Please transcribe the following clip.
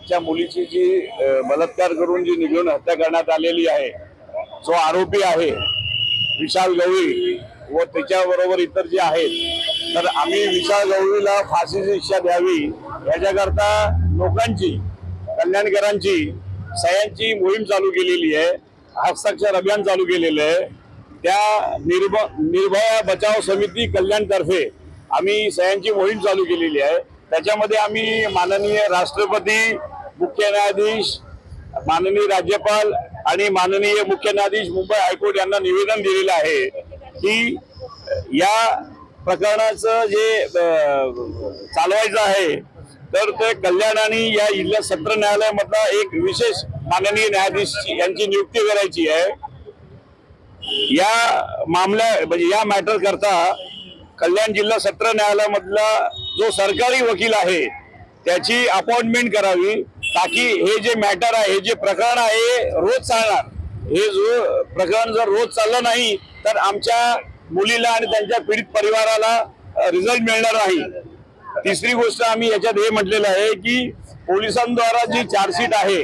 च्या मुलीची जी बलात्कार करून जी निर्घृण हत्या करण्यात आलेली आहे, जो आरोपी आहे विशाल गवळी व त्याच्याबरोबर इतर जे आहेत, तर आम्ही विशाल गवळीला फाशीची शिक्षा द्यावी याच्याकरता लोकांची, कल्याणकरांची सह्यांची मोहीम चालू केलेली आहे, हस्ताक्षर अभियान चालू केलेलं आहे। त्या निर्भया बचाव समिती कल्याणतर्फे आम्ही सह्यांची मोहीम चालू केलेली आहे। त्याच्यामध्ये आम्ही माननीय राष्ट्रपती, मुख्य न्यायाधीश, माननीय राज्यपाल आणि माननीय मुख्य न्यायाधीश मुंबई हायकोर्ट यांना निवेदन दिलेलं आहे की या प्रकरणाचं जे चालवायचं आहे तर ते कल्याण आणि या जिल्हा सत्र न्यायालयामधला एक विशेष माननीय न्यायाधीश यांची नियुक्ती करायची आहे। या म्हणजे या मॅटर करता कल्याण जिल्हा सत्र न्यायालयामधला जो सरकारी वकील आहे त्याची अपॉइंटमेंट करावी, ताकी हे जे मॅटर आहे, हे जे प्रकरण आहे रोज चालणार, हे जो प्रकरण जर रोज चाललं नाही तर आमच्या मुलीला आणि त्यांच्या पीडित परिवाराला रिझल्ट मिळणार नाही। तिसरी गोष्ट आम्ही याच्यात हे म्हटलेलं आहे की पोलिसांद्वारा जी चार्जशीट आहे